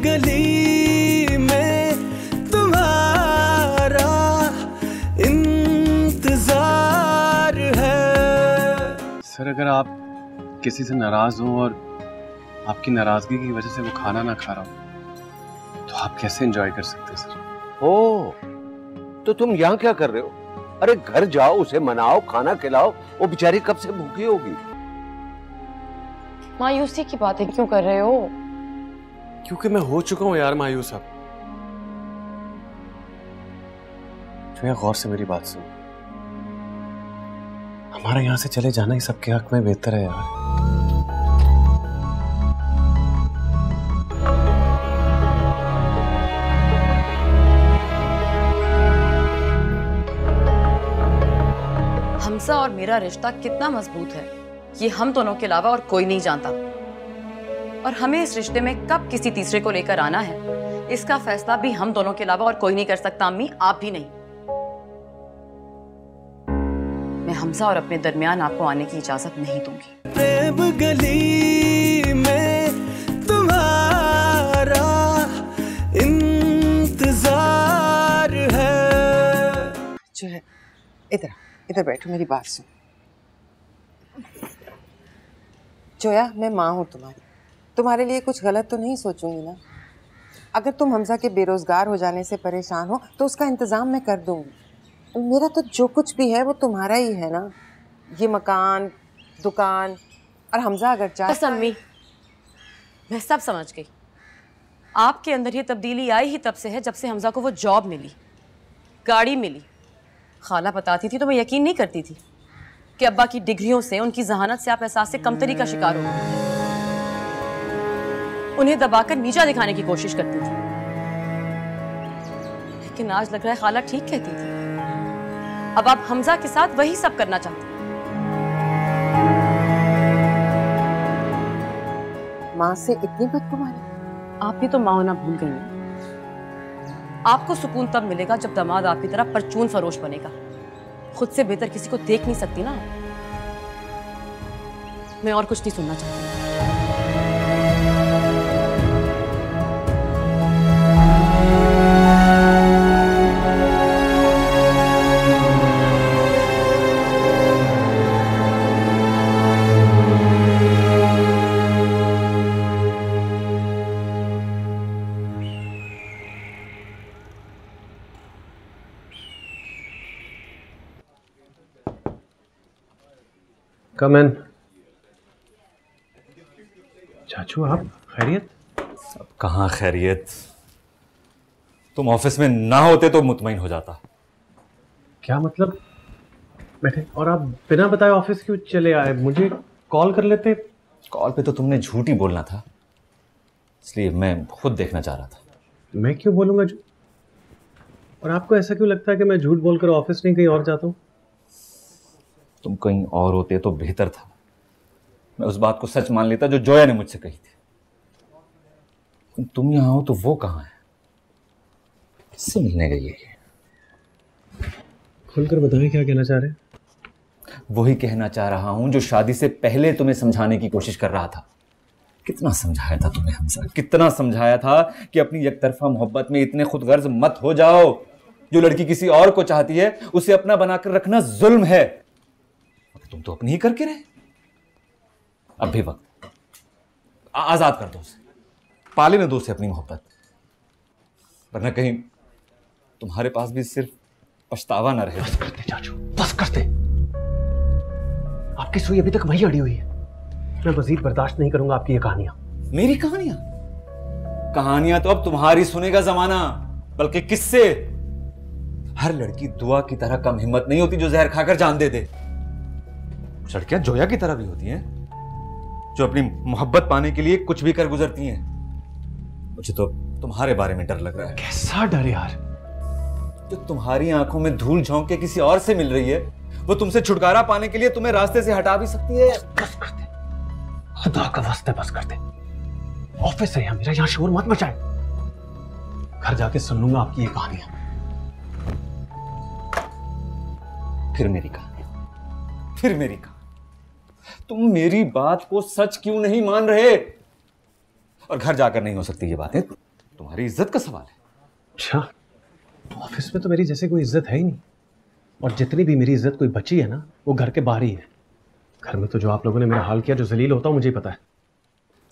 गली में तुम्हारा इंतजार है। सर अगर आप किसी से नाराज हो और आपकी नाराजगी की वजह से वो खाना ना खा रहा हो तो आप कैसे एंजॉय कर सकते हैं सर? ओ, तो तुम यहाँ क्या कर रहे हो? अरे घर जाओ, उसे मनाओ, खाना खिलाओ, वो बेचारी कब से भूखी होगी। मायूसी की बातें क्यों कर रहे हो? क्योंकि मैं हो चुका हूं यार मायूस अब। जो गौर से मेरी बात सुन, हमारा यहां से चले जाना ही सबके हक में बेहतर है यार। हमजा और मेरा रिश्ता कितना मजबूत है ये हम दोनों के अलावा और कोई नहीं जानता, और हमें इस रिश्ते में कब किसी तीसरे को लेकर आना है इसका फैसला भी हम दोनों के अलावा और कोई नहीं कर सकता। अम्मी आप भी नहीं। मैं हमजा और अपने दरमियान आपको आने की इजाजत नहीं दूंगी। प्रेम गली में तुम्हारा इंतजार है। जो है इधर बैठो, मेरी बात सुन। जोया, मैं माँ हूँ तुम्हारे लिए कुछ गलत तो नहीं सोचूंगी ना। अगर तुम हमजा के बेरोजगार हो जाने से परेशान हो तो उसका इंतजाम मैं कर दूंगी। मेरा तो जो कुछ भी है वो तुम्हारा ही है ना, ये मकान, दुकान, और हमजा अगर चाहे। बस अम्मी, मैं सब समझ गई। आपके अंदर ये तब्दीली आई ही तब से है जब से हमजा को वो जॉब मिली, गाड़ी मिली। खाला बताती थी तो मैं यकीन नहीं करती थी कि अब्बा की डिग्रियों से, उनकी जहानत से आप एहसास से कमतरी का शिकार हो। उन्हें दबाकर नीचा दिखाने की कोशिश करती थी, लेकिन आज लग रहा है खाला ठीक कहती थी। अब आप हमजा के साथ वही सब करना चाहते हैं। माँ से इतनी बदगुमानी? आप भी तो माँ होना भूल गई हैं। आपको सुकून तब मिलेगा जब दामाद आपकी तरह परचून फरोश बनेगा। खुद से बेहतर किसी को देख नहीं सकती ना। मैं और कुछ नहीं सुनना चाहती। कम इन। चाचू आप खैरियत? अब कहाँ खैरियत, तुम ऑफिस में ना होते तो मुतमईन हो जाता। क्या मतलब? बैठे। और आप बिना बताए ऑफिस क्यों चले आए? मुझे कॉल कर लेते। कॉल पे तो तुमने झूठ ही बोलना था, इसलिए मैं खुद देखना चाह रहा था। मैं क्यों बोलूंगा झूठ? और आपको ऐसा क्यों लगता है कि मैं झूठ बोलकर ऑफिस नहीं कहीं और जाता हूँ? तुम कहीं और होते तो बेहतर था। मैं उस बात को सच मान लेता जो जोया ने मुझसे कही थी। तुम यहां हो तो वो कहाँ है? किससे मिलने गई है? खुलकर बताएं क्या कहना चाह रहे हैं। वही कहना चाह रहा हूं जो शादी से पहले तुम्हें समझाने की कोशिश कर रहा था। कितना समझाया था तुम्हें हमजा, कितना समझाया था कि अपनी एकतरफा मोहब्बत में इतने खुदगर्ज मत हो जाओ। जो लड़की किसी और को चाहती है उसे अपना बनाकर रखना जुल्म है। तुम तो अपनी ही करके रहे। अब भी वक्त, आजाद कर दो उसे, पाले न दो उसे अपनी मोहब्बत, वरना कहीं तुम्हारे पास भी सिर्फ पछतावा ना रहे। बस करते चाचू, बस करते। आपकी सुई अभी तक वही अड़ी हुई है। मैं मजीद बर्दाश्त नहीं करूंगा आपकी ये कहानियां। मेरी कहानियां? कहानियां तो अब तुम्हारी सुनेगा जमाना, बल्कि किससे। हर लड़की दुआ की तरह कम हिम्मत नहीं होती जो जहर खाकर जान दे दे। लड़कियां जोया की तरह भी होती हैं जो अपनी मोहब्बत पाने के लिए कुछ भी कर गुजरती हैं। मुझे तो तुम्हारे बारे में डर लग रहा है। कैसा डर यार? जो तुम्हारी आंखों में धूल झोंक के किसी और से मिल रही है वो तुमसे छुटकारा पाने के लिए तुम्हें रास्ते से हटा भी सकती है। बस करते, खुदा का वास्ते बस करते। ऑफिस है मेरा, यहाँ शोर मत मचाए। घर जाके सुन लूंगा आपकी ये कहानियां। फिर मेरी कहानी, फिर मेरी कहानी। तुम मेरी बात को सच क्यों नहीं मान रहे? और घर जाकर नहीं हो सकती ये बातें, तुम्हारी इज्जत का सवाल है। अच्छा, तो ऑफिस में तो मेरी जैसे कोई इज्जत है ही नहीं, और जितनी भी मेरी इज्जत कोई बची है ना, वो घर के बाहर ही है। घर में तो जो आप लोगों ने मेरा हाल किया, जो जलील होता हूँ मुझे ही पता है।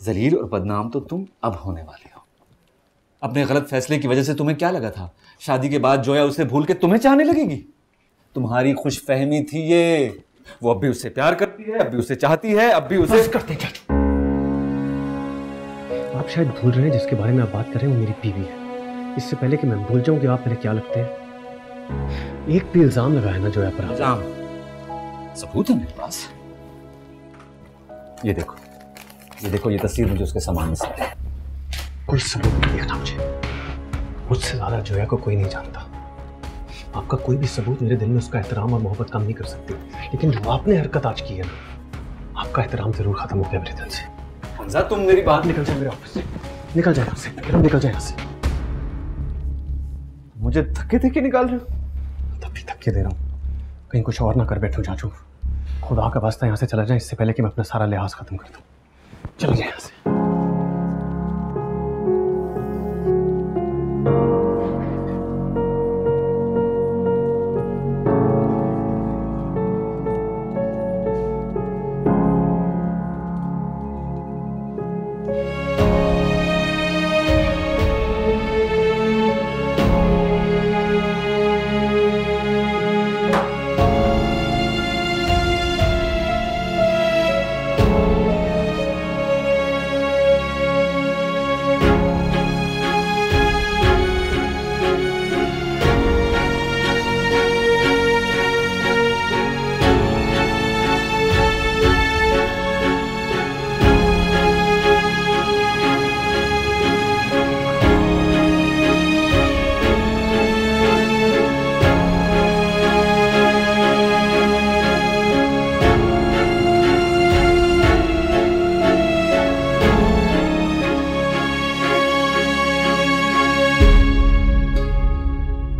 जलील और बदनाम तो तुम अब होने वाले हो। अपने गलत फैसले की वजह से तुम्हें क्या लगा था शादी के बाद जोया उसे भूल के तुम्हें चाहने लगेगी? तुम्हारी खुशफहमी थी ये। वो अब भी उससे प्यार करती है, अब भी उसे चाहती है, अब भी उसे करते हैं। आप शायद भूल रहे हैं जिसके बारे में आप बात कर रहे हैं वो मेरी बीवी है। इससे पहले कि मैं भूल जाऊं कि आप मेरे क्या लगते हैं, एक भी इल्जाम लगाया ना जोया पर। इल्जाम? सबूत है मेरे पास। ये देखो, ये देखो, ये तस्वीर मुझे उसके सामने से है। कोई सबूत नहीं देखना मुझे। मुझसे ज्यादा जोया को कोई नहीं जानता। आपका कोई भी सबूत मेरे दिल में उसका एहतराम और मोहब्बत कम नहीं कर सकती, लेकिन जो आपने हरकत आज की है ना, आपका एहतराम जरूर खत्म हो गया मेरे दिल से। हमजा, तुम मेरी बात निकल जाए मेरे ऑफिस से, निकल जाए यहाँ से, निकल जाए यहाँ से। मुझे धक्के धक्के निकाल रहे हो? तब भी धक्के दे रहा हूँ, कहीं कुछ और ना कर बैठो चाचू। खुदा का वास्ता यहाँ से चला जाए इससे पहले कि मैं अपना सारा लिहाज खत्म कर दूँ। चलो जाए यहाँ से।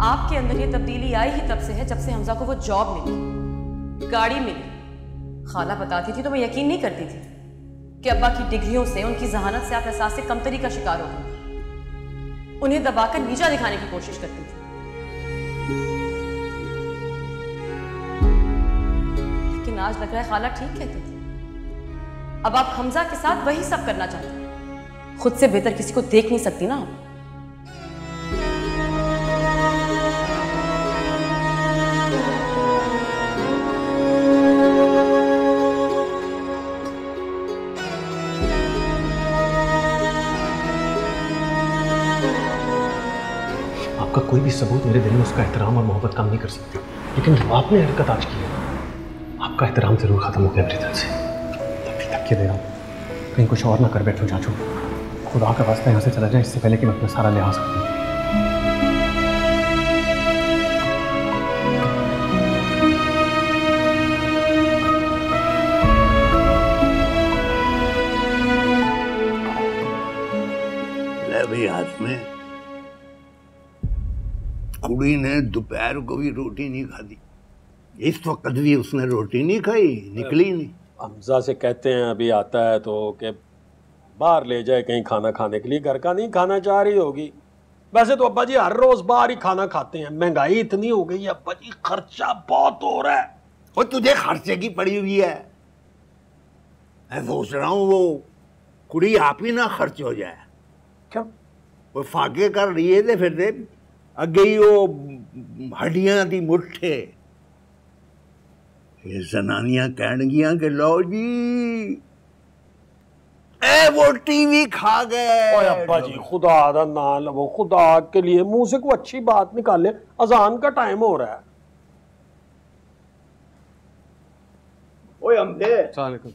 आपके अंदर ये तब्दीली आई ही तब से है जब से हमजा को वो जॉब मिली, गाड़ी मिली। खाला बताती थी तो मैं यकीन नहीं करती थी कि अब्बा की डिग्रियों से, उनकी जहानत से आप एहसास से कमतरी का शिकार हो गए। उन्हें दबाकर नीचा दिखाने की कोशिश करती थी, लेकिन आज लग रहा है खाला ठीक कहती थी। अब आप हमजा के साथ वही सब करना चाहते हैं। खुद से बेहतर किसी को देख नहीं सकती ना आप। आपका कोई भी सबूत मेरे दिल में उसका एहतराम और मोहब्बत कम नहीं कर सकती, लेकिन जो आपने हरकत आज की है, आपका एहतराम जरूर खत्म हो गया मेरे दिल से। तब भी धक्के दे रहा हूँ, कहीं कुछ और ना कर बैठो चाचू। खुदा का वास्ता यहाँ से चला जाए इससे पहले कि मैं अपना सारा लिहाज कर दूँ। ले भाई, हाथ में कुड़ी ने दोपहर को भी रोटी नहीं खाती। इस वक्त भी उसने रोटी नहीं खाई, निकली नहीं। हमजा से कहते हैं अभी आता है तो कि बाहर ले जाए कहीं खाना खाने के लिए, घर का नहीं खाना चाह रही होगी। वैसे तो अब्बा जी हर रोज बाहर ही खाना खाते हैं। महंगाई इतनी हो गई है अब्बा जी, खर्चा बहुत हो रहा है। और तुझे खर्चे की पड़ी हुई है। मैं सोच रहा हूँ वो कुड़ी आप ही ना खर्च हो जाए। क्या वो फाके कर रही है फिर दे अगे ही वो हड्डियां दी मुट्ठे। ये जनानियां कहनगियां कि लो जी ए वो टीवी खा गए। ओए अब्बा जी खुदा दा नाम लो, खुदा के लिए मुंह से कोई अच्छी बात निकाले। अजान का टाइम हो रहा है। ओए हमदे, वालेकुम।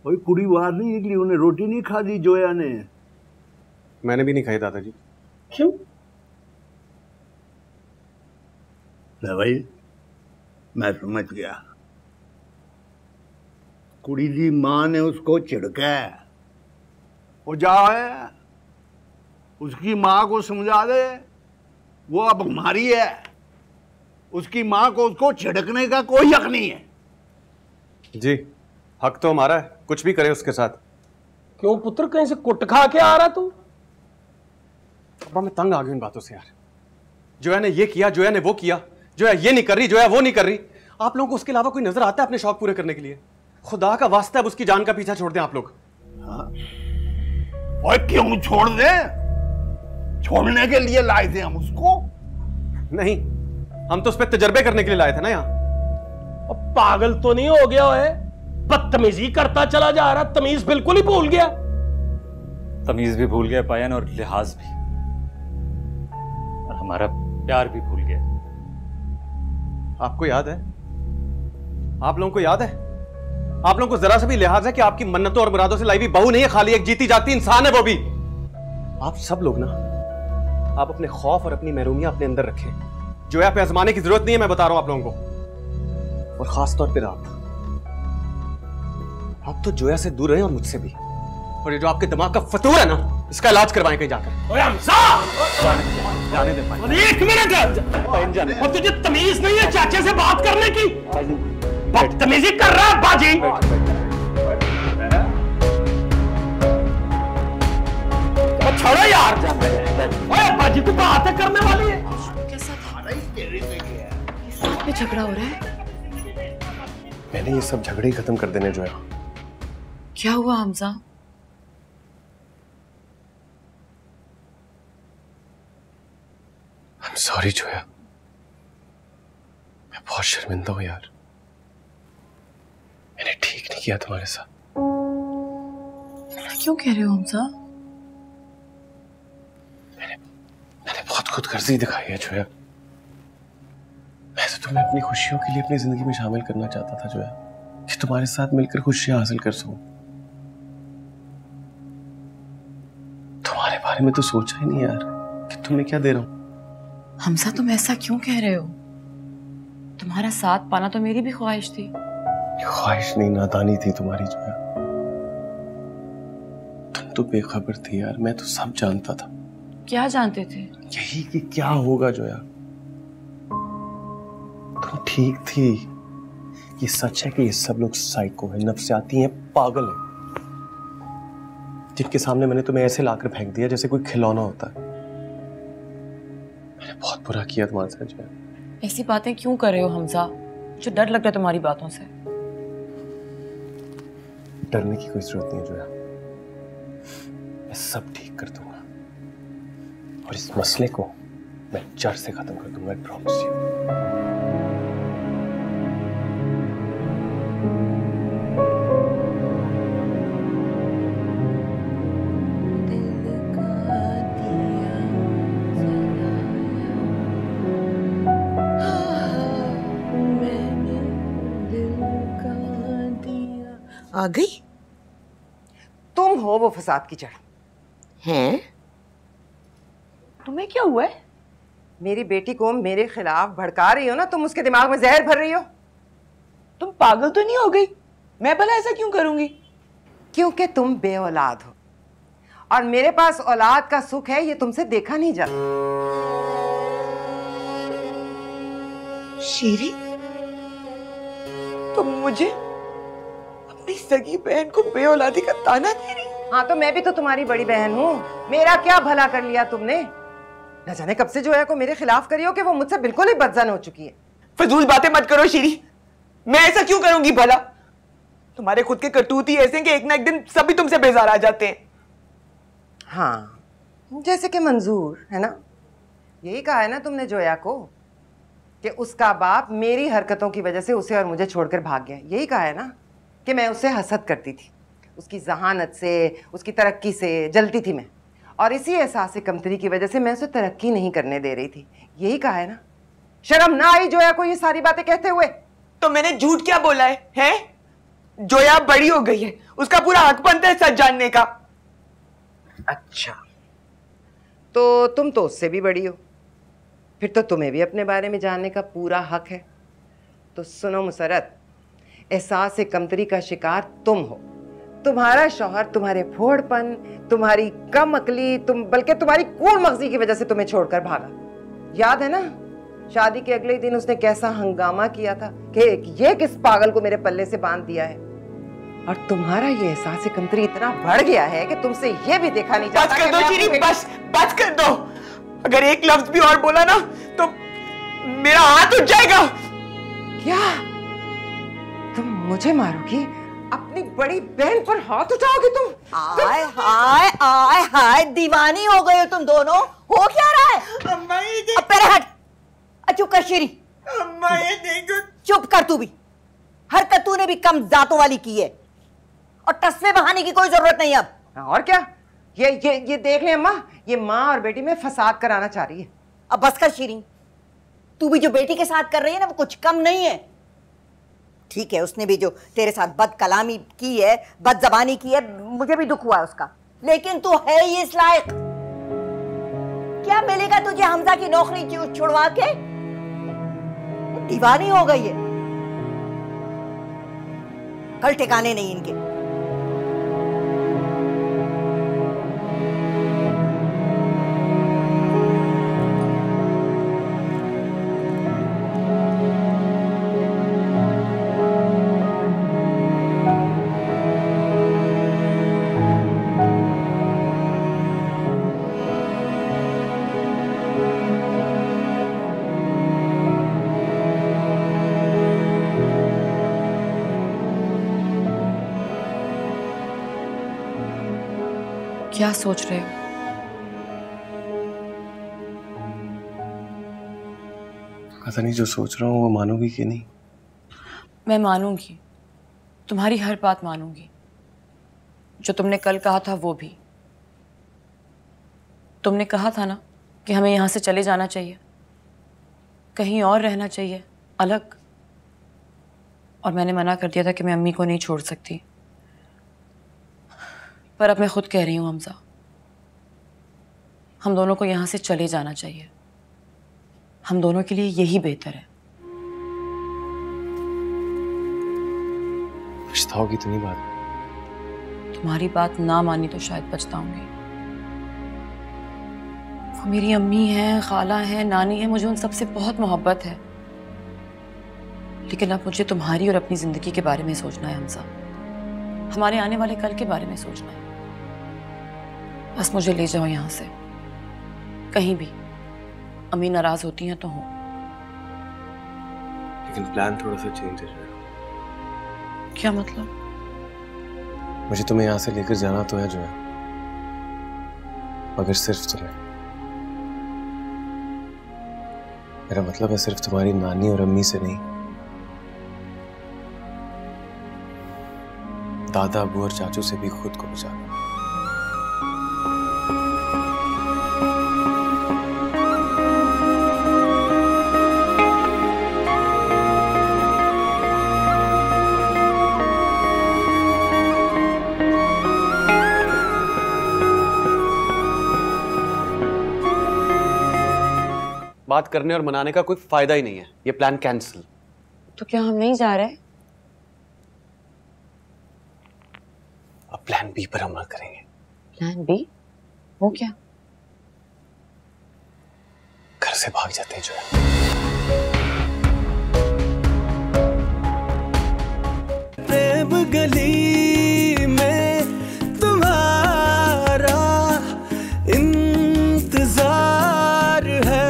ओए कुड़ी बाहर नहीं निकली, उन्हें रोटी नहीं खा दी जोया ने। मैंने भी नहीं खाई दादाजी। क्यों? भाई मैं समझ गया, कुड़ी दी मां ने उसको झिड़का है। वो जाए उसकी मां को समझा दे, वो अब हमारी है। उसकी मां को उसको झिड़कने का कोई हक नहीं है। जी हक तो हमारा है, कुछ भी करे उसके साथ। क्यों पुत्र, कहीं से कुट खा के आ रहा तू? अब्बा मैं तंग आ गया इन बातों से यार। जोया ने ये किया, जोया ने वो किया, जोया ये नहीं कर रही, जोया वो नहीं कर रही। आप लोगों को उसके अलावा कोई नजर आता है अपने शौक पूरे करने के लिए? खुदा का वास्ता है अब उसकी जान का पीछा छोड़ दें आप लोग। और क्यों छोड़ दे? छोड़ने के लिए लाए थे हम उसको? नहीं, हम तो उस पर तजर्बे करने के लिए लाए थे ना यहाँ। अब पागल तो नहीं हो गया है? बदतमीजी करता चला जा रहा, तमीज बिल्कुल ही भूल गया। तमीज भी भूल गया पायन, और लिहाज भी, और हमारा प्यार भी भूल गया। आपको याद है? आप लोगों को याद है? आप लोगों को जरा सा भी लिहाज है कि आपकी मन्नतों और मुरादों से लाई हुई बहू नहीं है, खाली एक जीती जागती इंसान है वो भी। आप सब लोग ना, आप अपने खौफ और अपनी महरूमियां अपने अंदर रखें। जोया पे आजमाने की जरूरत नहीं है, मैं बता रहा हूं आप लोगों को। और खास तौर पर आप तो जोया से दूर रहे और मुझसे भी। और ये जो आपके दिमाग का फतूर है ना, इसका इलाज करवाएं कहीं जाकर। ओए हमजा! जाने दे भाई। एक मिनट, और तुझे तमीज नहीं है चाचे से बात करने की? बदतमीजी कर रहा है बाजी। छोड़ो यार, ओए बाजी को बात करने वाली है। कैसा था? साथ में झगड़ा हो रहा है? मैंने ये सब झगड़े ही खत्म कर देने जोया। क्या हुआ हमजा? I'm sorry जोया, मैं बहुत शर्मिंदा हूं यार। मैंने ठीक नहीं किया तुम्हारे साथ। क्यों कह रहे हो हमजा? मैंने बहुत खुदगर्जी दिखाई है जोया। मैं तो तुम्हें अपनी खुशियों के लिए अपनी जिंदगी में शामिल करना चाहता था जोया, कि तुम्हारे साथ मिलकर खुशियां हासिल कर सकूं। तुम्हारे बारे में तो सोचा ही नहीं यार कि तुम्हें क्या दे रहा हूं। हमजा तुम ऐसा क्यों कह रहे हो? तुम्हारा साथ पाना तो मेरी भी ख्वाहिश थी। ख्वाहिश नहीं, नादानी थी तुम्हारी जोया। तुम तो बेखबर थी यार, मैं तो सब जानता था। क्या जानते थे? यही कि क्या होगा जोया। तुम ठीक थी। ये सच है कि ये सब लोग साइको हैं, नफसियाती हैं, पागल हैं, जिनके सामने मैंने तुम्हें ऐसे लाकर फेंक दिया जैसे कोई खिलौना होता है। मैंने बहुत बुरा किया तुम्हारे साथ जोया। ऐसी बातें क्यों कर रहे हो हमजा? मुझे डर लग रहा है तुम्हारी बातों से। डरने की कोई जरूरत नहीं है जोया। मैं सब ठीक कर दूंगा और इस मसले को मैं जड़ से खत्म कर दूंगा, आई प्रॉमिस यू। आ गई? तुम हो वो फसाद की जड़। हैं? तुम्हें क्या हुआ है? मेरी बेटी को मेरे खिलाफ भड़का रही हो ना, तुम उसके दिमाग में जहर भर रही हो। तुम पागल तो नहीं हो गई? मैं भला ऐसा क्यों करूंगी? क्योंकि तुम बे औलाद हो और मेरे पास औलाद का सुख है, ये तुमसे देखा नहीं जाता। शीरी, तुम मुझे अपनी सगी बहन को बे औलादी का ताना दे रही? हाँ, तो मैं भी तो तुम्हारी बड़ी बहन हूँ। मेरा क्या भला कर लिया तुमने? न जाने कब से जोया को मेरे खिलाफ करी हो कि वो मुझसे बिल्कुल ही बदजन हो चुकी है। फजूल बातें मत करो शीरी, मैं ऐसा क्यों करूंगी भला? तुम्हारे खुद के करतूत ही ऐसे हैं कि एक ना एक दिन सभी तुमसे बेजार आ जाते हैं। हाँ, जैसे कि मंजूर है ना, यही कहा है ना तुमने जोया को कि उसका बाप मेरी हरकतों की वजह से उसे और मुझे छोड़कर भाग गया। यही कहा है ना कि मैं उससे हसद करती थी, उसकी जहानत से, उसकी तरक्की से जलती थी मैं, और इसी एहसास कमतरी की वजह से मैं उसे तरक्की नहीं करने दे रही थी। यही कहा है ना? शर्म ना आई जोया को ये सारी बातें कहते हुए? तो मैंने झूठ क्या बोला है, हैं? जोया बड़ी हो गई है, उसका पूरा हक बनता है सच जानने का। अच्छा, तो तुम तो उससे भी बड़ी हो, फिर तो तुम्हें भी अपने बारे में जानने का पूरा हक है। तो सुनो मुसरत, एहसास कमतरी का शिकार तुम हो। तुम्हारा शौहर तुम्हारे फोड़पन, तुम्हारी कम अकली, बल्कि तुम्हारी कूड़ मगजी की वजह से तुम्हें छोड़कर भागा। याद है ना, शादी के अगले दिन उसने कैसा हंगामा किया था कि ये किस पागल को मेरे पल्ले से बांध दिया है। और तुम्हारा ये एहसास कमतरी इतना बढ़ गया है कि तुमसे ये भी देखा नहीं जाता। बस कर दो शीरी, बस कर दो। अगर एक लफ्ज भी और बोला ना तो मेरा हाथ उठ जाएगा। क्या तुम मुझे मारोगी? अपनी बड़ी बहन पर हाथ उठाओगी तुम? हाय हाय हाय हाय, दीवानी हो गए हो तुम दोनों। हो क्या रहा है? अम्मा ये अब पहले हट। चुप कर शीरी। अम्मा ये देखो। चुप कर तू भी। हरकत तूने भी कम जातों वाली की है और तस्वीर बहाने की कोई जरूरत नहीं अब। और क्या? ये देख ले अम्मा, ये माँ और बेटी में फसाद कराना चाह रही है। अब बस कर शीरी, तू भी जो बेटी के साथ कर रही है ना वो कुछ कम नहीं है। ठीक है, उसने भी जो तेरे साथ बद कलामी की है, बद जबानी की है, मुझे भी दुख हुआ है उसका, लेकिन तू है ही इस लायक। क्या मिलेगा तुझे हमजा की नौकरी छुड़वा के? दीवानी हो गई है, कल ठिकाने नहीं इनके। क्या सोच रहे हो? पता नहीं जो सोच रहा हूँ वो मानोगी कि नहीं। मैं मानूंगी, तुम्हारी हर बात मानूंगी। जो तुमने कल कहा था वो भी। तुमने कहा था ना कि हमें यहाँ से चले जाना चाहिए, कहीं और रहना चाहिए अलग, और मैंने मना कर दिया था कि मैं अम्मी को नहीं छोड़ सकती। पर अब मैं खुद कह रही हूँ हमजा, हम दोनों को यहाँ से चले जाना चाहिए। हम दोनों के लिए यही बेहतर है। पछताओगी तो नहीं बात? तुम्हारी बात ना मानी तो शायद पछताऊंगी। वो मेरी अम्मी है, खाला है, नानी है, मुझे उन सबसे बहुत मोहब्बत है। लेकिन अब मुझे तुम्हारी और अपनी जिंदगी के बारे में सोचना है हमजा, हमारे आने वाले कल के बारे में सोचना है। बस मुझे ले जाओ यहाँ से, कहीं भी। अम्मी नाराज होती हैं तो हो। लेकिन प्लान थोड़ा सा चेंज है। क्या मतलब? मुझे तुम्हें यहाँ से लेकर जाना तो है जो है, मगर सिर्फ तुम्हें। मेरा मतलब है सिर्फ तुम्हारी नानी और अम्मी से नहीं, दादा, अबू और चाचू से भी खुद को बचाना। बात करने और मनाने का कोई फायदा ही नहीं है, ये प्लान कैंसिल। तो क्या हम नहीं जा रहे? अब प्लान बी पर अमल करेंगे। Plan B? वो क्या? घर से भाग जाते हैं जो है। प्रेम गली में तुम्हारा इंतजार है।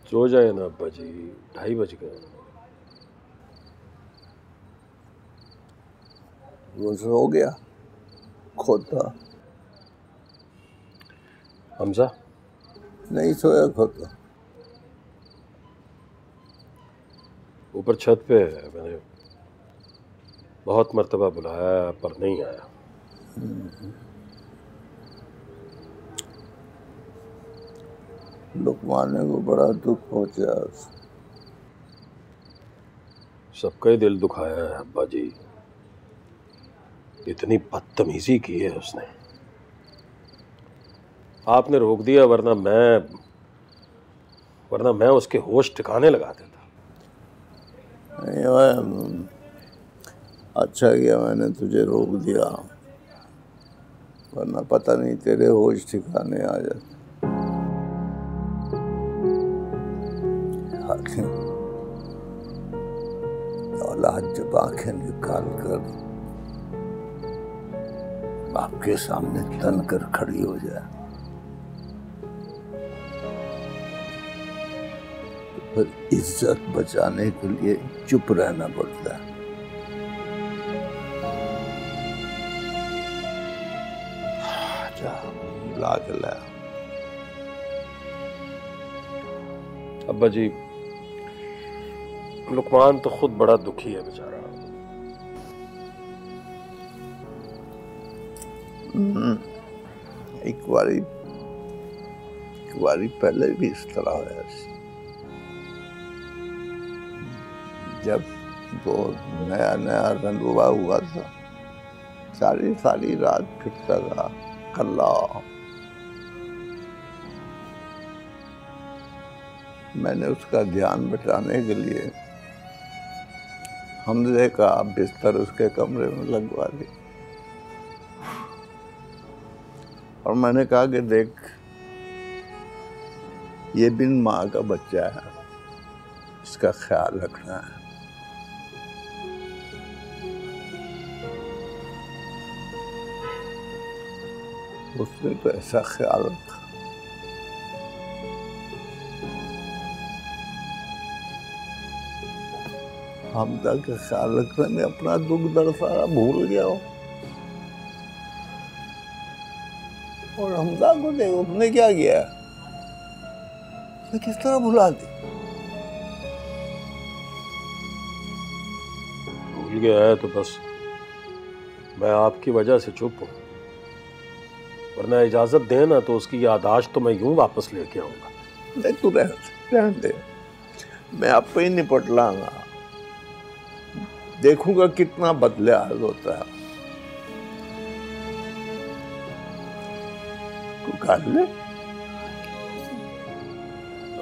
सो जाए ना अब्बा जी, 2:30 बज गए। वो सो गया खोता? हमजा नहीं सोया खोता। ऊपर छत पे है, मैंने बहुत मर्तबा बुलाया पर नहीं आया। लुकमाने को बड़ा दुख पहुंचा। सबका ही दिल दुखाया है अब्बा जी। इतनी बदतमीजी की है उसने। आपने रोक दिया, वरना मैं उसके होश ठिकाने लगा देता। नहीं भाई, अच्छा किया मैंने तुझे रोक दिया, वरना पता नहीं तेरे होश ठिकाने आ जाते। हाकिम, औलाद जब आंखें निकाल कर बाप के सामने तन कर खड़ी हो जाए तो फिर इज्जत बचाने के लिए चुप रहना पड़ता है। जा ला के लाया। अब्बा जी, लुकमान तो खुद बड़ा दुखी है बेचारा। एक बारी पहले भी इस तरह है। जब वो नया रंगवा हुआ था, सारी रात फिरता था कल्ला। मैंने उसका ध्यान बचाने के लिए हमज़े का बिस्तर उसके कमरे में लगवा दिया और मैंने कहा कि देख, ये बिन माँ का बच्चा है, इसका ख्याल रखना है। उसने तो ऐसा ख्याल रखा। हमदा का ख्याल रखने में अपना दुख दर्द सारा भूल गया हो। और हमदा को देखो उसने क्या किया, किस तरह भुला दी। भूल गया है तो बस मैं आपकी वजह से चुप हूं, वरना इजाजत देना तो उसकी याददाश्त तो मैं यूं वापस लेके आऊंगा। नहीं तू रहने दे, मैं आप पे ही निपट लाऊंगा। देखूंगा कितना बदलियाज होता है। कर ले।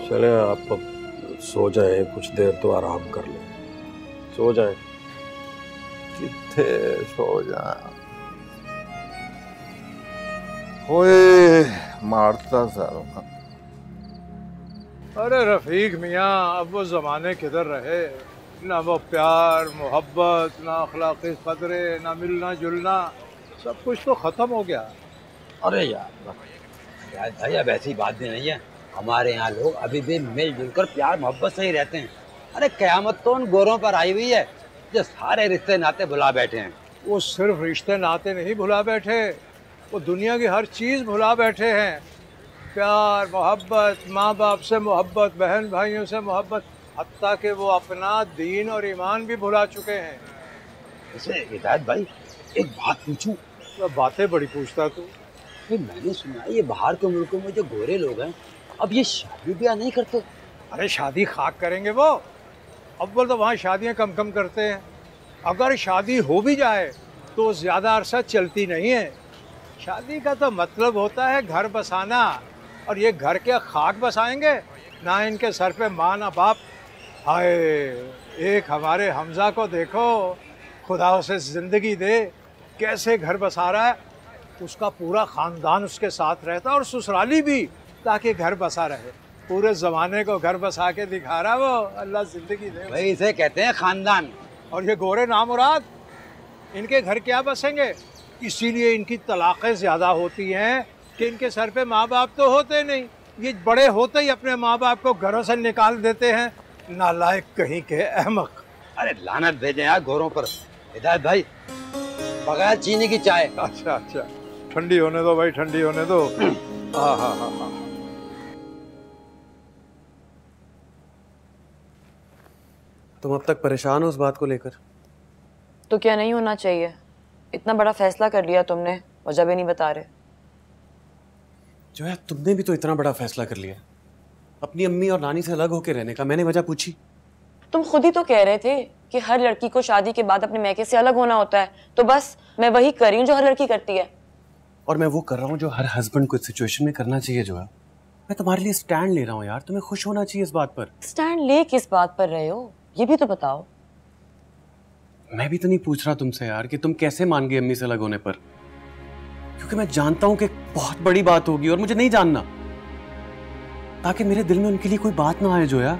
चले आप अब सो जाएं, कुछ देर तो आराम कर लें। सो जाएं। कितने सो जाए, ओए मारता सर। अरे रफीक मियाँ, अब वो ज़माने किधर रहे, ना वो प्यार मोहब्बत, ना अखलाक़ी क़दरे, ना मिलना जुलना, सब कुछ तो ख़त्म हो गया। अरे यार भाई, अब ऐसी बात भी नहीं है। हमारे यहाँ लोग अभी भी मिलजुल कर प्यार मोहब्बत से ही रहते हैं। अरे क़यामत तो उन गोरों पर आई हुई है जो सारे रिश्ते नाते भुला बैठे हैं। वो सिर्फ रिश्ते नाते नहीं भुला बैठे, वो दुनिया की हर चीज़ भुला बैठे हैं। प्यार मोहब्बत, माँ बाप से मोहब्बत, बहन भाइयों से मोहब्बत, हत्ता कि वो अपना दीन और ईमान भी भुला चुके हैं। वैसे हिदायत भाई, एक बात पूछूं? तो बातें बड़ी पूछता तू। फिर मैंने सुना है ये बाहर के मुल्कों में जो गोरे लोग हैं, अब ये शादी ब्याह नहीं करते। अरे शादी खाक करेंगे वो। अव्वल तो वहाँ शादियाँ कम कम करते हैं। अगर शादी हो भी जाए तो ज़्यादा अरसा चलती नहीं है। शादी का तो मतलब होता है घर बसाना, और ये घर के खाक बसाएंगे, ना इनके सर पे माँ ना बाप। हाय, एक हमारे हमजा को देखो, खुदा उसे ज़िंदगी दे, कैसे घर बसा रहा है। उसका पूरा ख़ानदान उसके साथ रहता है और ससुराली भी, ताकि घर बसा रहे। पूरे ज़माने को घर बसा के दिखा रहा वो। अल्लाह ज़िंदगी दे भाई, इसे कहते हैं ख़ानदान। और ये गोरे नामुराद, इनके घर क्या बसेंगे। इसीलिए इनकी तलाक़ें ज़्यादा होती हैं कि इनके सर पे माँ बाप तो होते नहीं। ये बड़े होते ही अपने माँ बाप को घरों से निकाल देते हैं। नालायक कहीं के, अहमक। अरे लानत भेजे यार गोरों पर। हिदायत भाई, बगैर चीनी की चाय। अच्छा अच्छा, ठंडी होने दो भाई, ठंडी होने दो। हाँ हाँ हाँ हाँ। तुम अब तक परेशान हो उस बात को लेकर? तो क्या नहीं होना चाहिए? इतना बड़ा फैसला कर लिया तुमने, वजह भी नहीं बता रहे। जो है, तुमने भी तो इतना बड़ा फैसला कर लिया, अपनी अम्मी और नानी से अलग होकर रहने का। मैंने वजह पूछी? तुम खुद ही तो कह रहे थे कि हर लड़की को शादी के बाद अपने मैके से अलग होना होता है, तो बस मैं वही कर रही हूँ जो हर लड़की करती है। और मैं वो कर रहा हूँ जो हर हस्बैंड को इस सिचुएशन में करना चाहिए। जो है, मैं तुम्हारे लिए स्टैंड ले रहा हूँ यार, तुम्हें खुश होना चाहिए इस बात पर। स्टैंड ले किस बात पर रहे हो, ये भी तो बताओ। मैं भी तो नहीं पूछ रहा तुमसे यार कि तुम कैसे मान गए अम्मी से अलग होने पर, क्योंकि मैं जानता हूं कि बहुत बड़ी बात होगी और मुझे नहीं जानना, ताकि मेरे दिल में उनके लिए कोई बात ना आए जोया।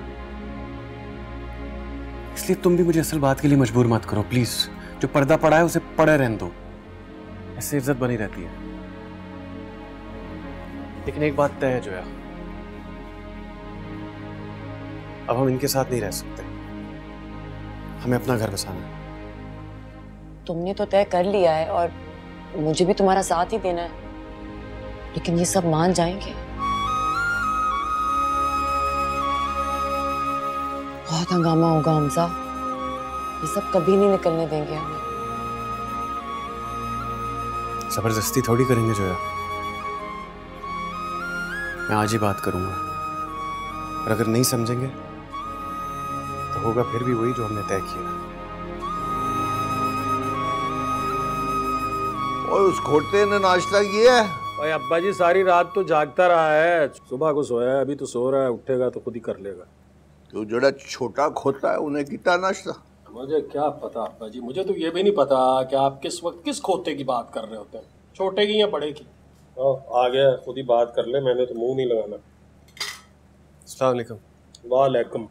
इसलिए तुम भी मुझे असल बात के लिए मजबूर मत करो प्लीज। जो पर्दा पड़ा है उसे पड़े रहने दो, ऐसे इज्जत बनी रहती है। लेकिन एक बात तय है जोया, अब हम इनके साथ नहीं रह सकते, हमें अपना घर बसाना है। तुमने तो तय कर लिया है और मुझे भी तुम्हारा साथ ही देना है, लेकिन ये सब मान जाएंगे? बहुत हंगामा होगा हमजा, ये सब कभी नहीं निकलने देंगे हमें। जबरदस्ती थोड़ी करेंगे जोया, मैं आज ही बात करूंगा, और अगर नहीं समझेंगे तो होगा फिर भी वही जो हमने तय किया। और उस खोटे ने नाश्ता किया है? भाई अब्बा जी सारी रात तो जागता रहा है, सुबह को सोया है, अभी तो सो रहा है, उठेगा तो खुद ही कर लेगा। तो जरा छोटा खोता है उन्हें कितना नाश्ता? मुझे क्या पता अब्बा जी, मुझे तो ये भी नहीं पता कि आप किस वक्त किस खोते की बात कर रहे होते हैं, छोटे की या बड़े की। आ गया, खुद ही बात कर ले, मैंने तो मुंह नहीं लगाना। अस्सलाम वालेकुम। वालेकुम।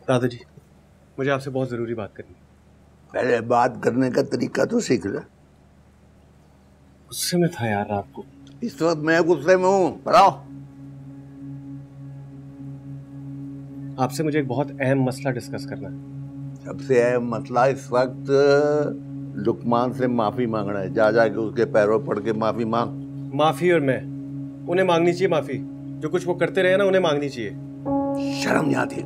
दादाजी, मुझे आपसे बहुत जरूरी बात करनी है। पहले बात करने का तरीका तो सीख ले। गुस्से में था यार रात को। इस वक्त मैं गुस्से में हूँ, बताओ। आपसे मुझे एक बहुत अहम मसला डिस्कस करना है। सबसे अहम मसला इस वक्त लुकमान से माफी मांगना है। जा जाके उसके पैरों पड़ के माफी मांग। माफी? और मैं उन्हें मांगनी चाहिए माफी? जो कुछ वो करते रहे ना उन्हें मांगनी चाहिए। शर्म नहीं आती?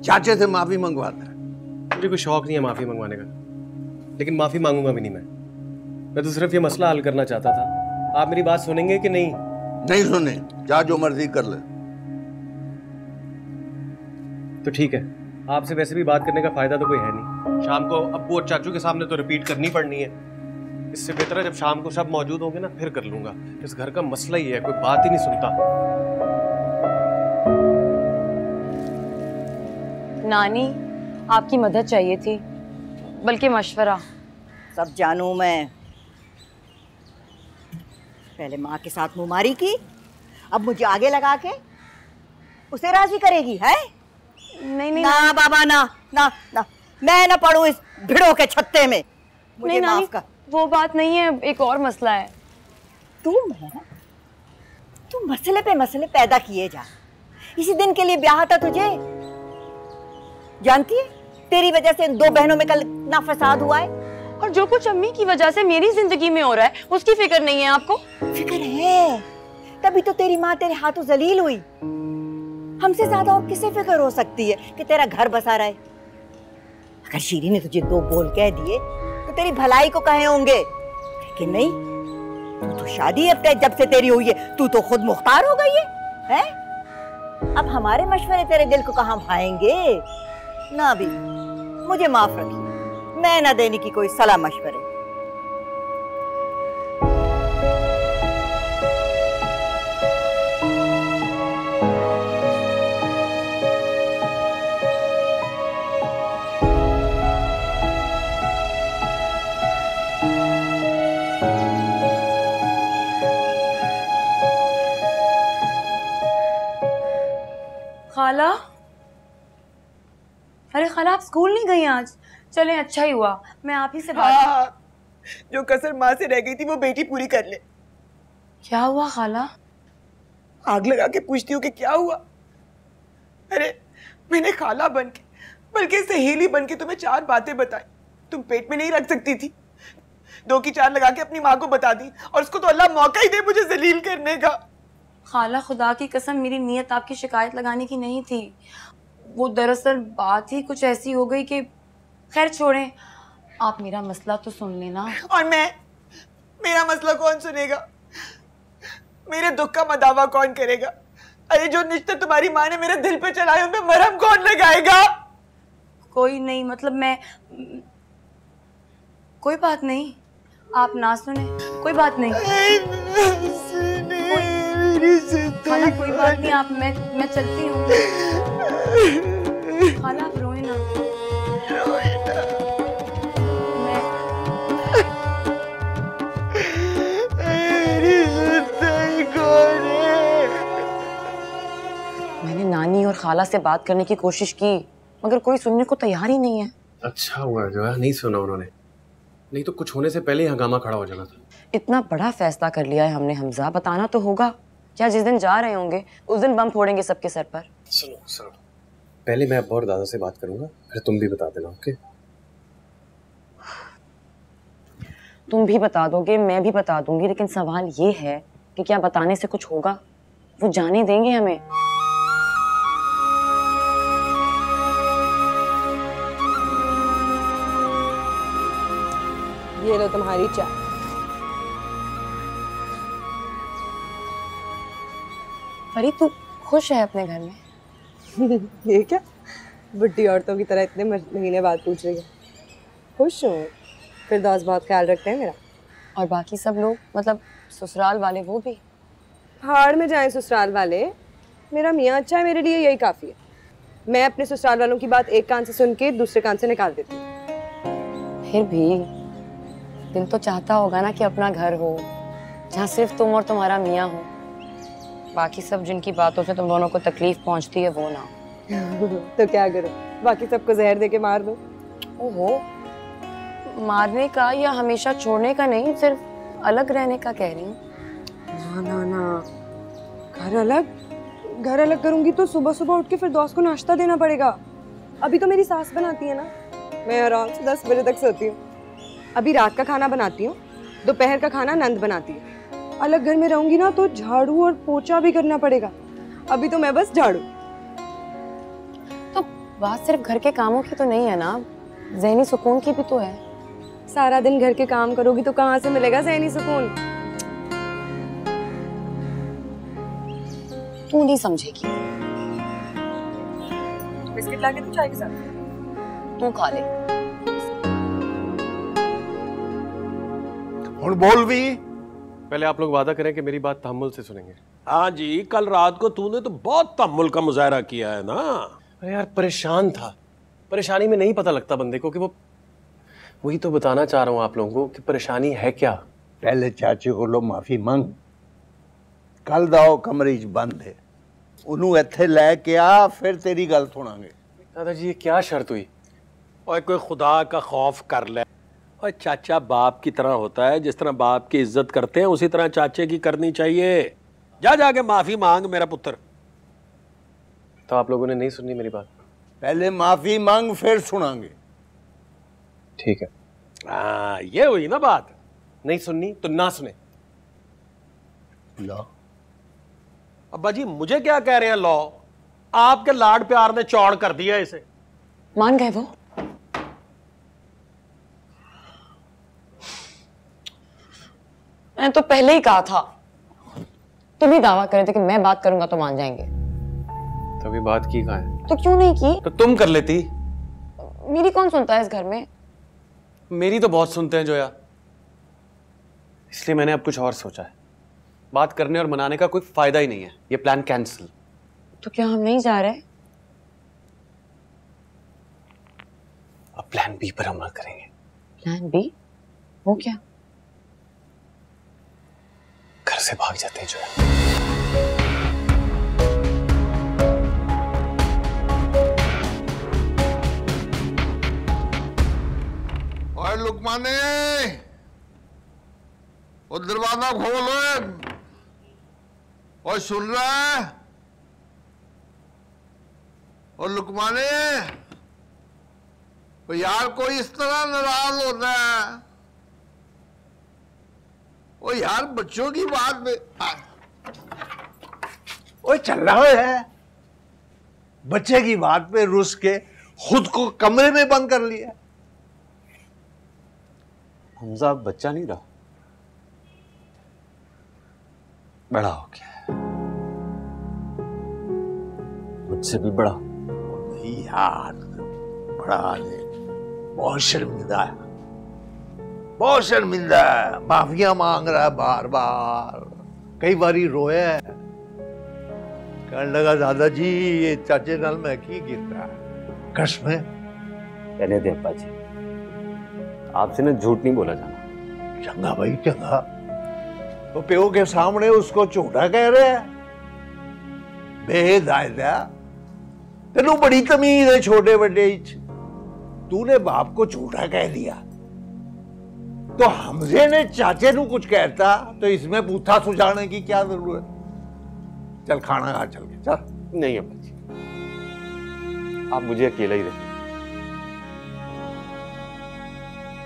चाचे से माफी मंगवाता है। मुझे कोई शौक नहीं है माफी मंगवाने का, लेकिन माफी मांगूंगा भी नहीं मैं तो सिर्फ ये मसला हल करना चाहता था। आप मेरी बात सुनेंगे कि नहीं? नहीं सुने, जा जो मर्जी कर ले। तो ठीक है, आपसे वैसे भी बात करने का फायदा तो कोई है नहीं। शाम को अब्बू और चाचू के सामने तो रिपीट करनी पड़नी है। इससे बेहतर है जब शाम को सब मौजूद होंगे ना फिर कर लूंगा। इस घर का मसला ही है, कोई बात ही नहीं सुनता। नानी, आपकी मदद चाहिए थी, बल्कि मशवरा। सब जानू मैं। पहले माँ के साथ मुमारी की, अब मुझे आगे लगा के उसे राजी करेगी है? नहीं नहीं ना बाबा, ना ना ना, मैं ना पढ़ूं इस भिड़ों के छत्ते में। मुझे माफ कर। वो बात नहीं है, एक और मसला है। तू मसले पे मसले पैदा किए जा। इसी दिन के लिए ब्याह था तुझे। जानती है तेरी वजह से 2 बहनों में कल इतना फसाद हुआ है। और जो कुछ अम्मी की वजह से मेरी जिंदगी में हो रहा है उसकी फिक्र नहीं है आपको? फिक्र है, तभी तो तेरी माँ तेरे हाथों जलील हुई। हमसे ज्यादा और किसे फिक्र हो सकती है कि तेरा घर बसा रहे। अगर शीरी ने तुझे 2 बोल कह दिए तो तेरी भलाई को कहे होंगे, लेकिन नहीं। तू तो शादी अब जब से तेरी हुई है तू तो खुद मुख्तार हो गई है? अब हमारे मशवरे तेरे दिल को कहाँ भाएंगे? ना भी, मुझे माफ रखिए, मैं ना देने की कोई सलाह मशवरे। खाला, अरे खाला आप स्कूल नहीं गई आज? चलें, अच्छा ही हुआ, मैं आप ही से बात। जो कसर माँ से रह गई थी वो बेटी पूरी कर ले। क्या हुआ खाला? आग लगा के पूछती हूँ कि क्या हुआ? अरे मैंने खाला बन के, बल्कि सहेली बन के तुम्हें 4 बातें बताई, तुम पेट में नहीं रख सकती थी। 2 की 4 लगा के अपनी माँ को बता दी, और उसको तो अल्लाह मौका ही दे मुझे जलील करने का। खाला खुदा की कसम, मेरी नीयत आपकी शिकायत लगाने की नहीं थी। वो दरअसल बात ही कुछ ऐसी हो गई कि खैर छोड़ें, आप मेरा मसला तो सुन लेना। और मेरा मसला कौन सुनेगा? मेरे दुख का मदावा कौन करेगा? अरे जो निश्चित तुम्हारी माँ ने मेरे दिल पे चलाए उन पे मरहम कौन लगाएगा? कोई नहीं, मतलब मैं, कोई बात नहीं, आप ना सुने, कोई बात नहीं। खाला कोई बात नहीं, आप मैं चलती हूँ। खाला आप रोए ना। मैंने नानी और खाला से बात करने की कोशिश की, मगर कोई सुनने को तैयार ही नहीं है। अच्छा हुआ जो है नहीं सुना उन्होंने, नहीं तो कुछ होने से पहले ही हंगामा खड़ा हो जाना था। इतना बड़ा फैसला कर लिया है हमने हमजा, बताना तो होगा। क्या जिस दिन जा रहे होंगे उस दिन बम फोड़ेंगे सबके सर पर? सुनो, पहले मैं अब्बा और दादा से बात करूंगा, फिर तुम भी बता देना। ओके? तुम भी बता दोगे, मैं भी बता दूंगी, लेकिन सवाल ये है कि क्या बताने से कुछ होगा? वो जाने देंगे हमें? ये लो तुम्हारी चाय। परी तू खुश है अपने घर में? ये क्या बुढ़ी औरतों की तरह इतने महीने बाद पूछ रही है। खुश हूँ, फिरदौस बहुत ख्याल रखते हैं मेरा। और बाकी सब लोग, मतलब ससुराल वाले, वो भी? हाड़ में जाए ससुराल वाले, मेरा मियाँ अच्छा है, मेरे लिए यही काफ़ी है। मैं अपने ससुराल वालों की बात एक कान से सुन के दूसरे कान से निकाल देती हूँ। फिर भी दिल तो चाहता होगा ना कि अपना घर हो जहाँ सिर्फ तुम और तुम्हारा मियाँ हो, बाकी सब जिनकी बातों से तुम दोनों को तकलीफ पहुँचती है वो ना। तो क्या करो, बाकी सबको जहर दे के मार दो? ओहो, मारने का या हमेशा छोड़ने का नहीं, सिर्फ अलग रहने का कह रही हूँ। ना ना ना, घर अलग करूंगी तो सुबह सुबह उठ के फिर दोस्त को नाश्ता देना पड़ेगा। अभी तो मेरी सास बनाती है ना, मैं आराम से 10 बजे तक सोती हूँ। अभी रात का खाना बनाती हूँ, दोपहर का खाना नंद बनाती है। अलग घर में रहूंगी ना तो झाड़ू और पोछा भी करना पड़ेगा। अभी तो मैं बस झाड़ू। तो बात सिर्फ घर के कामों की तो नहीं है ना, ज़हनी सुकून की भी तो है। सारा दिन घर के काम करोगी तो कहाँ से मिलेगा ज़हनी सुकून? तू नहीं समझेगी। बिस्किट लाके तू चाय के साथ तू खा ले। और बोल भी। पहले आप लोग वादा करें कि मेरी बात तहम्मुल से सुनेंगे। हाँ जी, कल रात को तूने तो बहुत तहम्मुल का मुजाहरा किया है ना। अरे यार परेशान था, परेशानी में नहीं पता लगता बंदे को कि वो, वही तो बताना चाह रहा हूँ आप लोगों को कि परेशानी है क्या। पहले चाचे को लो माफी मांग। कल दाओ कमरे च बंद है, उन्होंने इत्थे लेके आ, फिर तेरी गल सुनांगे। दादाजी ये क्या शर्त हुई? और कोई खुदा का खौफ कर ले। और चाचा बाप की तरह होता है, जिस तरह बाप की इज्जत करते हैं उसी तरह चाचे की करनी चाहिए। जा जाके माफी मांग मेरा पुत्र। तो आप लोगों ने नहीं सुनी मेरी बात? पहले माफी मांग फिर सुनांगे। ठीक है। हाँ, ये हुई ना बात। नहीं सुननी तो ना सुने। लो अब्बा जी मुझे क्या कह रहे हैं? लो, आपके लाड प्यार ने चौड़ कर दिया इसे। मान गए वो? मैंने तो पहले ही कहा था। तुम ही दावा करे थे कि मैं बात करूंगा तो मान जाएंगे। तभी बात की कहाँ है? तो क्यों नहीं की? तो तुम कर लेती। मेरी कौन सुनता है इस घर में? मेरी तो बहुत सुनते हैं जोया, इसलिए मैंने अब कुछ और सोचा है। बात करने और मनाने का कोई फायदा ही नहीं है, ये प्लान कैंसिल। तो क्या हम नहीं जा रहे? अब प्लान बी पर अमल करेंगे। Plan B? वो क्या? घर से भाग जाते हैं जोया। और लुकमाने, वो दरवाजा खोलो। और सुन रहा है? और लुकमाने, तो यार कोई इस तरह नाराज होता है? ओ यार बच्चों की बात में ओ चल रहा है, बच्चे की बात पे रुस के खुद को कमरे में बंद कर लिया। हमजा अब बच्चा नहीं रहा, बड़ा हो गया, मुझसे भी बड़ा। नहीं यार, बड़ा नहीं, बहुत शर्मिंदा है, बहुत शर्मिंदा है। माफिया मांग रहा है बार बार, कई बारी रोया है। कहने लगा दादा जी ये चाचे नाल मैं की कीता कसम है। कहने दे अब्बा जी, आपसे ना झूठ नहीं बोला जाना। चंगा भाई चंगा, तो प्यो के सामने उसको झूठा कह रहे हैं? बेहिदायता, तेनू बड़ी तमीज है छोटे बड़े, तूने बाप को झूठा कह दिया तो हमजे ने चाचे नू कुछ कहता तो इसमें बूथा सुझाने की क्या जरूरत? चल खाना खा चल के चल। नहीं अब्बा जी, आप मुझे अकेला ही रखें।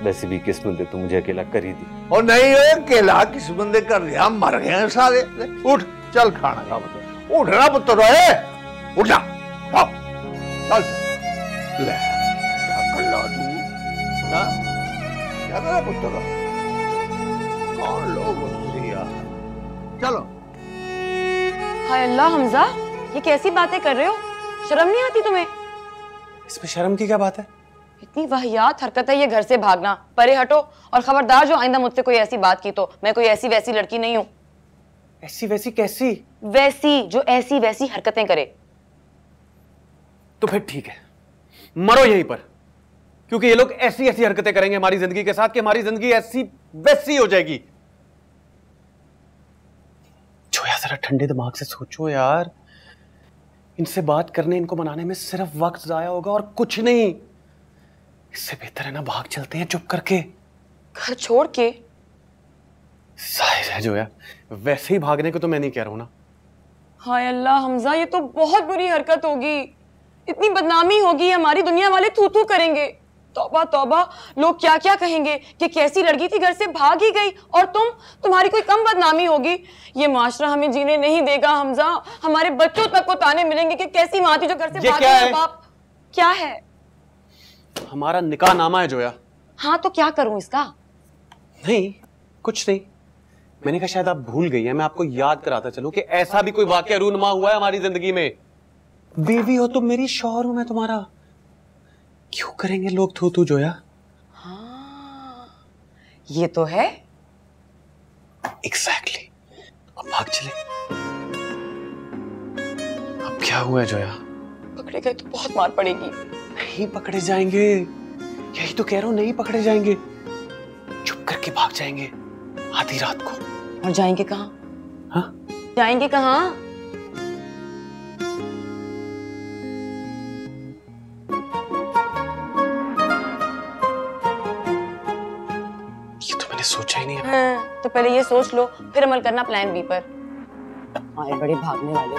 वैसे भी किस्मत ने तो मुझे अकेला कर ही दी। और नहीं अकेला किस्मत ने कर दिया, मर गए सारे। उठ चल खाना खा, उठना पुत्र है, उठ जा चल ले कल्ला तू ना क्या कर पुत्र, कौन लोग चलो। हाय अल्लाह हमजा, ये कैसी बातें कर रहे हो? शर्म नहीं आती तुम्हें? इसमें शर्म की क्या बात है? इतनी वाहियात हरकत है ये घर से भागना। परे हटो और खबरदार जो आइंदा मुझसे कोई ऐसी बात की तो मैं कोई ऐसी वैसी लड़की नहीं हूँ। ऐसी वैसी कैसी? वैसी जो ऐसी वैसी हरकतें करे। तो फिर ठीक है, मरो यहीं पर, क्योंकि ये लोग ऐसी ऐसी हरकतें करेंगे हमारी जिंदगी के साथ कि हमारी जिंदगी ऐसी वैसी हो जाएगी। जो यार जरा ठंडे दिमाग से सोचो यार, इनसे बात करने इनको मनाने में सिर्फ वक्त जाया होगा और कुछ नहीं। इससे बेहतर है ना भाग चलते हैं चुप करके, घर छोड़ के। जाहिर है जो यार, वैसे ही भागने को तो मैं नहीं कह रहा हूं ना। हाय अल्लाह हमजा, ये तो बहुत बुरी हरकत होगी, इतनी बदनामी होगी, हमारी दुनिया वाले थू थू करेंगे। तौबा तौबा, लोग क्या क्या कहेंगे कि कैसी लड़की थी घर से भाग ही गई और तुम्हारी कोई कम बदनामी होगी। ये माशरा हमें जीने नहीं देगा हमजा, हमारे बच्चों तक को ताने मिलेंगे कि कैसी माँ थी जो घर से भाग गई। बाप क्या है? हमारा निकाह नामा है जोया। हाँ तो क्या करूं इसका? नहीं कुछ नहीं, मैंने कहा शायद आप भूल गई हैं, मैं आपको याद कराता चलूं कि ऐसा भी कोई वाकया रूनुमा हुआ है हमारी जिंदगी में। बीवी हो तुम मेरी, शौहर हूं मैं तुम्हारा, क्यों करेंगे लोग थू थू जोया? हाँ ये तो है। एग्जैक्टली। अब भाग चले। अब क्या हुआ है जोया? पकड़े गए तो बहुत मार पड़ेगी। नहीं पकड़े जाएंगे, यही तो कह रहा हूं, नहीं पकड़े जाएंगे, चुप करके भाग जाएंगे आधी रात को। और जाएंगे कहाँ? हाँ जाएंगे कहाँ? सोचा ही नहीं है। हाँ, तो पहले ये सोच लो फिर अमल करना प्लान बी पर। आए बड़े भागने वाले,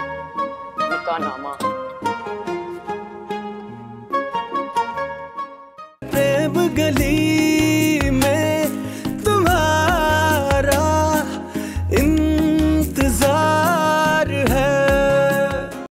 निकाह नामा। प्रेम गली